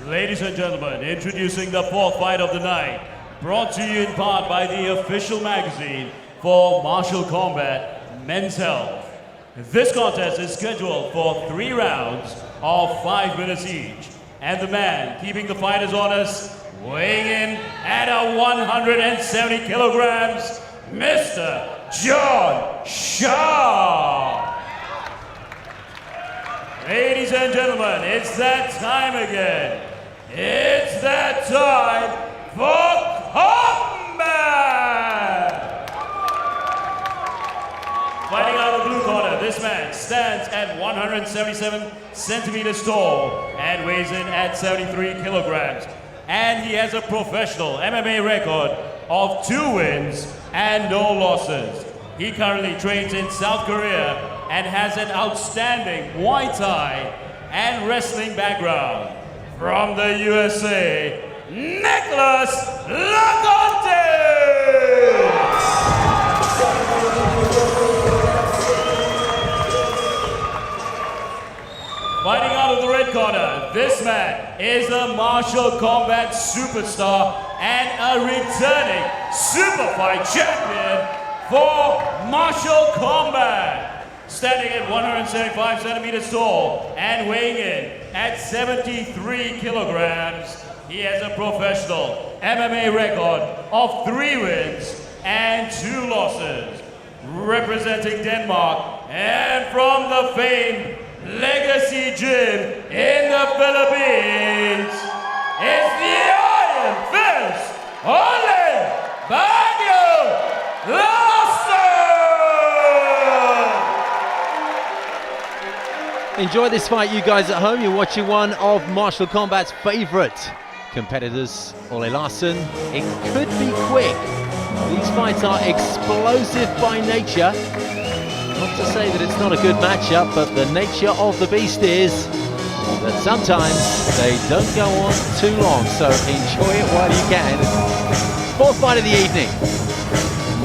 Ladies and gentlemen, introducing the fourth fight of the night, brought to you in part by the official magazine for martial combat, Men's Health. This contest is scheduled for 3 rounds of 5 minutes each, and the man keeping the fighters honest, weighing in at 170 kilograms, Mr. John Shaw. Ladies and gentlemen, it's that time again. It's that time for combat! Fighting out of the blue corner, this man stands at 177 centimeters tall and weighs in at 73 kilograms. And he has a professional MMA record of 2 wins and no losses. He currently trains in South Korea and has an outstanding Muay Thai and wrestling background. From the USA, Nicolas Leconte! Fighting out of the red corner, this man is a martial combat superstar and a returning super fight champion for martial combat. Standing at 175 centimeters tall and weighing in at 73 kilograms, he has a professional MMA record of 3 wins and 2 losses. Representing Denmark and from the famed Legacy Gym in the Philippines, it's the Iron Fist, Ole Laursen! Enjoy this fight, you guys at home. You're watching one of martial combat's favorite competitors, Ole Laursen. It could be quick. These fights are explosive by nature. Not to say that it's not a good matchup, but the nature of the beast is that sometimes they don't go on too long, so enjoy it while you can. 4th fight of the evening,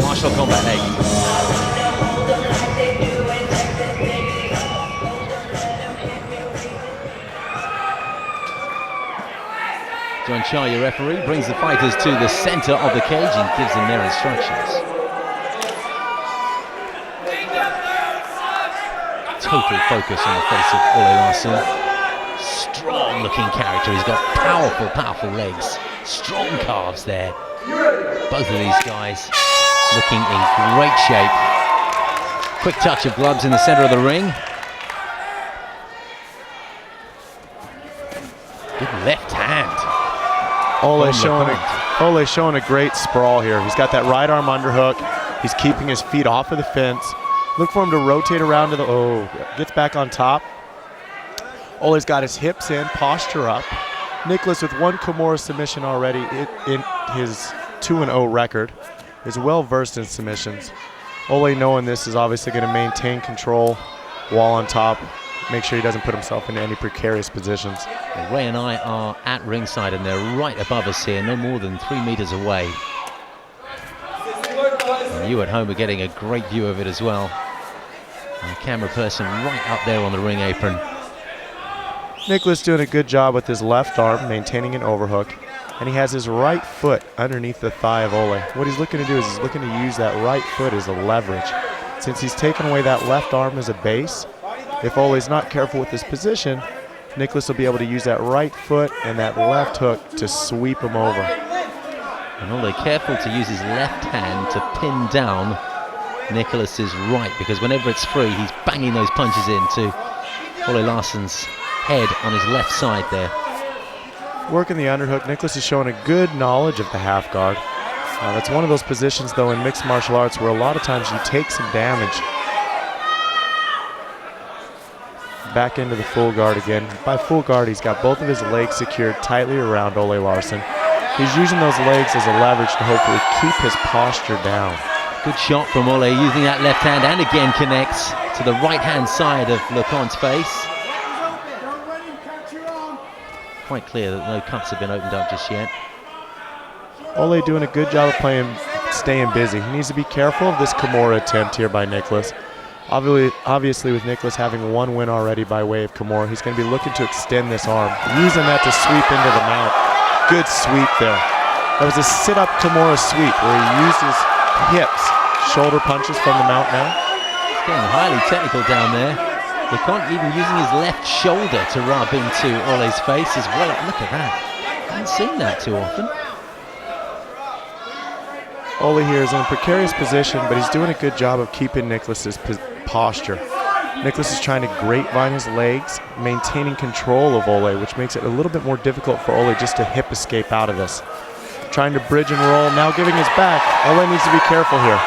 martial combat 8. John Shaw, your referee, brings the fighters to the center of the cage and gives them their instructions. Total focus on the face of Ole Laursen. Strong looking character, he's got powerful legs, strong calves there. Both of these guys looking in great shape. Quick touch of gloves in the center of the ring. Good left hand. Ole showing a great sprawl here. He's got that right arm underhook. He's keeping his feet off of the fence. Look for him to rotate around to the, gets back on top. Ole's got his hips in, posture up. Nicolas with 1 Kimura submission already in his 2-0 record. Is well versed in submissions. Ole, knowing this, is obviously going to maintain control while on top. Make sure he doesn't put himself into any precarious positions. Well, Ray and I are at ringside and they're right above us here, no more than 3 meters away. And you at home are getting a great view of it as well. And the camera person right up there on the ring apron. Nicolas doing a good job with his left arm, maintaining an overhook. And he has his right foot underneath the thigh of Ole. What he's looking to do is he's looking to use that right foot as a leverage. Since he's taken away that left arm as a base, if Ole's not careful with his position, Nicolas will be able to use that right foot and that left hook to sweep him over. And Ole careful to use his left hand to pin down Nicolas's right, because whenever it's free, he's banging those punches into Ole Laursen's head on his left side there. Working the underhook, Nicolas is showing a good knowledge of the half guard. That's one of those positions, though, in mixed martial arts where a lot of times you take some damage. Back into the full guard again. By full guard, he's got both of his legs secured tightly around Ole Laursen. He's using those legs as a leverage to hopefully keep his posture down. Good shot from Ole, using that left hand, and again connects to the right-hand side of Leconte's face. Quite clear that no cuts have been opened up just yet. Ole doing a good job of staying busy. He needs to be careful of this Kimura attempt here by Nicolas. Obviously, obviously with Nicolas having one win already by way of Kimura, he's going to be looking to extend this arm, using that to sweep into the mount. Good sweep there. That was a sit-up Kimura sweep where he used his hips, shoulder punches from the mount now. It's getting highly technical down there. Leconte even using his left shoulder to rub into Ole's face as well. Look at that. I haven't seen that too often. Ole here is in a precarious position, but he's doing a good job of keeping Nicolas's posture. Nicolas is trying to grapevine his legs, maintaining control of Ole, which makes it a little bit more difficult for Ole just to hip escape out of this. Trying to bridge and roll, now giving his back. Ole needs to be careful here.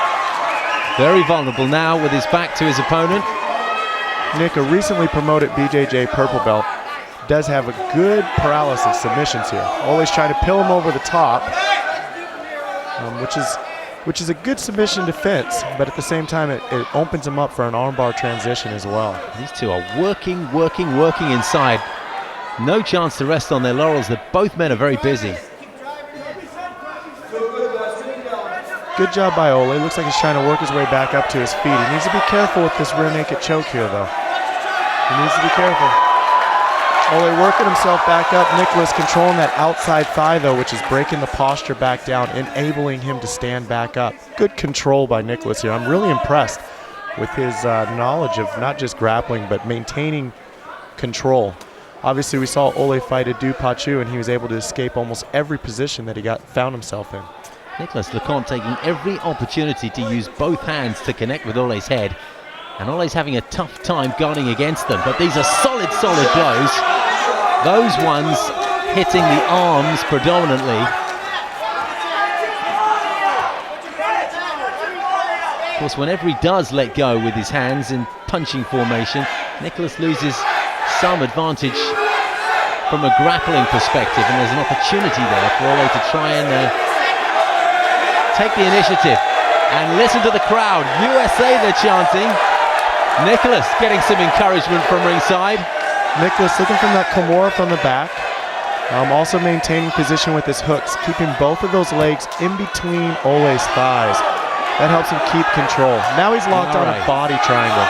Very vulnerable now with his back to his opponent. Nick, a recently promoted BJJ purple belt, does have a good paralysis of submissions here. Ole's trying to pill him over the top, which is a good submission defense, but at the same time it opens him up for an armbar transition as well. These two are working inside. No chance to rest on their laurels. Both men are very busy. Good job by Ole. Looks like he's trying to work his way back up to his feet. He needs to be careful with this rear naked choke here, though. He needs to be careful. Ole working himself back up. Nicolas controlling that outside thigh, though, which is breaking the posture back down, enabling him to stand back up. Good control by Nicolas here. I'm really impressed with his knowledge of not just grappling, but maintaining control. Obviously, we saw Ole fight Adu Pachu, and he was able to escape almost every position that he found himself in. Nicolas Leconte taking every opportunity to use both hands to connect with Ole's head. And Ole's having a tough time guarding against them. But these are solid blows. Those ones hitting the arms predominantly. Of course, whenever he does let go with his hands in punching formation, Nicolas loses some advantage from a grappling perspective. And there's an opportunity there for Ole to try and take the initiative. And listen to the crowd. USA, they're chanting. Nicolas getting some encouragement from ringside. Nicolas looking from that Kimura from the back. Also maintaining position with his hooks, keeping both of those legs in between Ole's thighs. That helps him keep control. Now he's locked on a body triangle.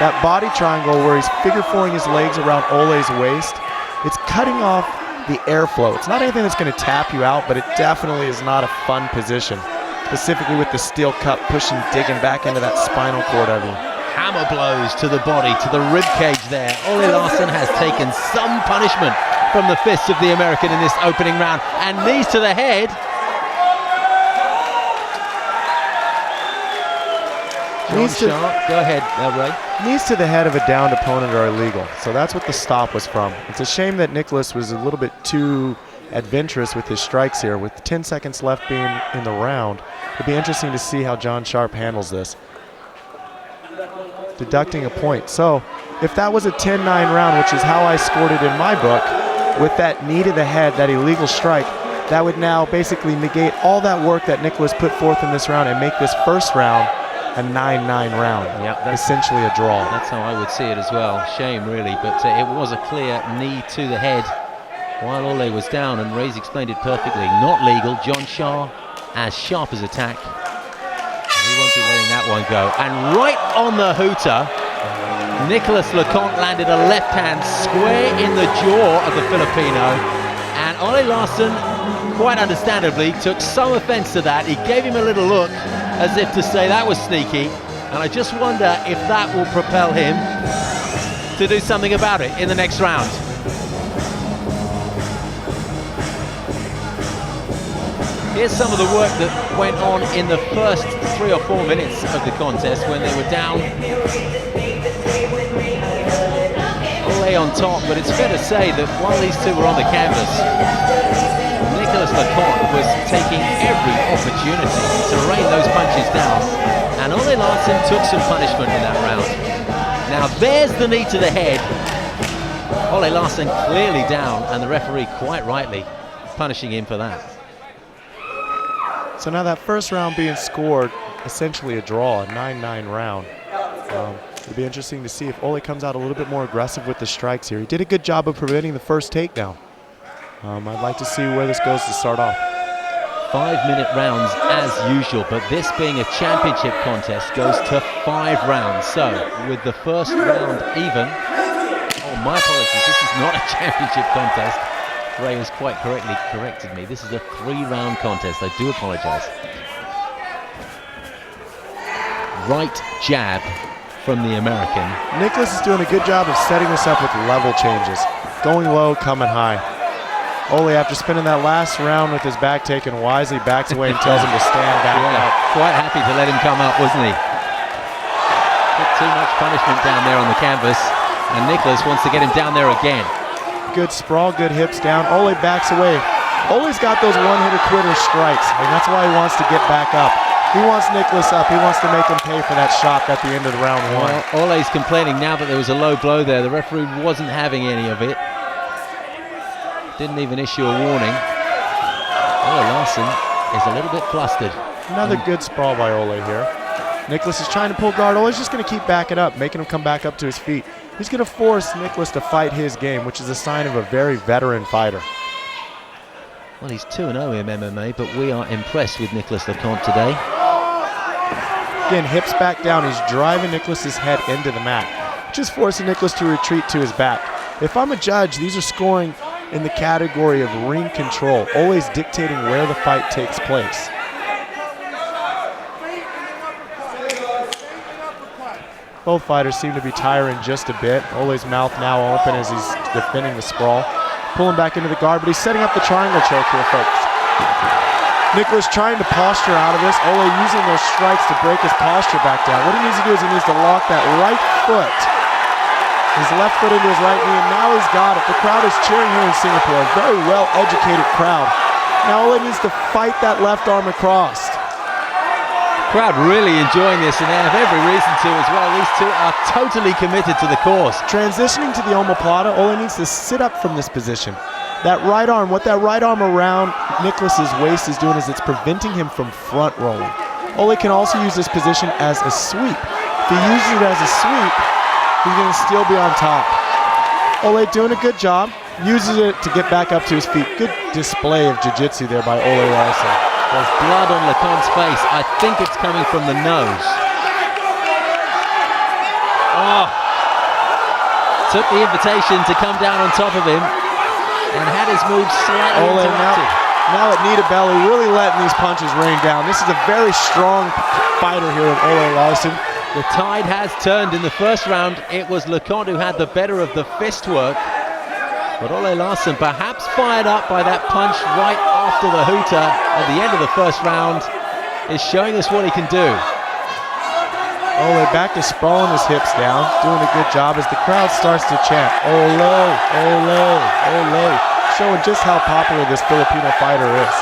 That body triangle where he's figure fourring his legs around Ole's waist, it's cutting off the airflow. It's not anything that's going to tap you out, but it definitely is not a fun position. Specifically with the steel cup pushing, digging back into that spinal cord of you. Hammer blows to the body, to the rib cage there. Ole Laursen has taken some punishment from the fists of the American in this opening round. And knees to the head. Go ahead, Ray. Knees to the head of a downed opponent are illegal. So that's what the stop was from. It's a shame that Nicolas was a little bit too adventurous with his strikes here. With 10 seconds left being in the round, it'd be interesting to see how John Sharp handles this. Deducting a point. So if that was a 10-9 round, which is how I scored it in my book, with that knee to the head, that illegal strike, that would now basically negate all that work that Nicolas put forth in this round and make this first round a 9-9 round. Yep, essentially a draw. That's how I would see it as well. Shame, really, but it was a clear knee to the head while Ole was down, and Ray's explained it perfectly. Not legal. John Shaw as sharp as attack. He won't be letting that one go. And right on the hooter, Nicolas Leconte landed a left hand square in the jaw of the Filipino. And Ole Laursen, quite understandably, took some offense to that. He gave him a little look as if to say that was sneaky. And I just wonder if that will propel him to do something about it in the next round. Here's some of the work that went on in the first 3 or 4 minutes of the contest when they were down. Ole on top, but it's fair to say that while these two were on the canvas, Nicolas Leconte was taking every opportunity to rain those punches down, and Ole Laursen took some punishment in that round. Now there's the knee to the head. Ole Laursen clearly down, and the referee quite rightly punishing him for that. So now that first round being scored, essentially a draw, a 9-9 round. It'll be interesting to see if Ole comes out a little bit more aggressive with the strikes here. He did a good job of preventing the first takedown. I'd like to see where this goes to start off. 5-minute rounds as usual, but this being a championship contest goes to 5 rounds. So with the first round even, oh my apologies, this is not a championship contest. Ray has quite correctly corrected me. This is a 3-round contest. I do apologize. Right jab from the American. Nicolas is doing a good job of setting this up with level changes. Going low, coming high. Ole, after spending that last round with his back taken wisely, backs away and tells him to stand back up. Quite happy to let him come up, wasn't he? Put too much punishment down there on the canvas, and Nicolas wants to get him down there again. Good sprawl, good hips down. Ole backs away. Ole's got those one-hitter quitter strikes, and that's why he wants to get back up. He wants Nicolas up. He wants to make him pay for that shot at the end of the round 1. Well, Ole's complaining now that there was a low blow there. The referee wasn't having any of it. Didn't even issue a warning. Ole Laursen is a little bit flustered. Another good sprawl by Ole here. Nicolas is trying to pull guard. Ole's just going to keep backing up, making him come back up to his feet. He's going to force Nicolas to fight his game, which is a sign of a very veteran fighter. Well, he's 2-0 in MMA, but we are impressed with Nicolas Leconte today. Again, hips back down. He's driving Nicolas's head into the mat, which is forcing Nicolas to retreat to his back. If I'm a judge, these are scoring in the category of ring control, always dictating where the fight takes place. Both fighters seem to be tiring just a bit. Ole's mouth now open as he's defending the sprawl. Pulling back into the guard, but he's setting up the triangle choke here, folks. Nicolas trying to posture out of this. Ole using those strikes to break his posture back down. What he needs to do is he needs to lock that right foot, his left foot into his right knee, and now he's got it. The crowd is cheering here in Singapore. A very well-educated crowd. Now Ole needs to fight that left arm across. Crowd really enjoying this, and they have every reason to as well. These two are totally committed to the cause. Transitioning to the omoplata, Ole needs to sit up from this position. That right arm, what that right arm around Nicolas's waist is doing is it's preventing him from front rolling. Ole can also use this position as a sweep. If he uses it as a sweep, he's going to still be on top. Ole doing a good job, uses it to get back up to his feet. Good display of jiu-jitsu there by Ole Laursen. There's blood on Leconte's face. I think it's coming from the nose. Oh! Took the invitation to come down on top of him and had his move slightly interrupted. Now at knee to belly, really letting these punches rain down. This is a very strong fighter here in Ole Laursen. The tide has turned. In the first round, it was Leconte who had the better of the fist work. But Ole Laursen, perhaps fired up by that punch right after the hooter at the end of the first round, is showing us what he can do. Ole back to sprawling his hips down, doing a good job as the crowd starts to chant, Ole, Ole, Ole, showing just how popular this Filipino fighter is.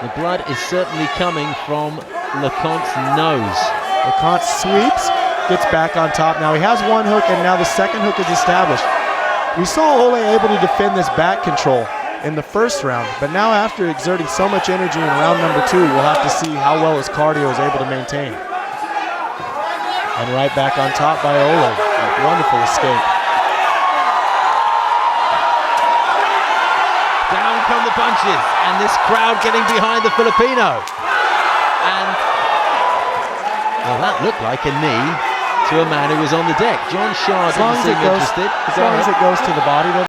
The blood is certainly coming from Leconte's nose. Leconte sweeps, gets back on top. Now he has one hook, and now the second hook is established. We saw Ole able to defend this back control in the first round, but now after exerting so much energy in round number 2, we'll have to see how well his cardio is able to maintain. And right back on top by Ole. A wonderful escape. Down come the punches, and this crowd getting behind the Filipino. And, well, that looked like a knee to a man who was on the deck. John Shaw didn't seem interested. As long as it goes to the body, though.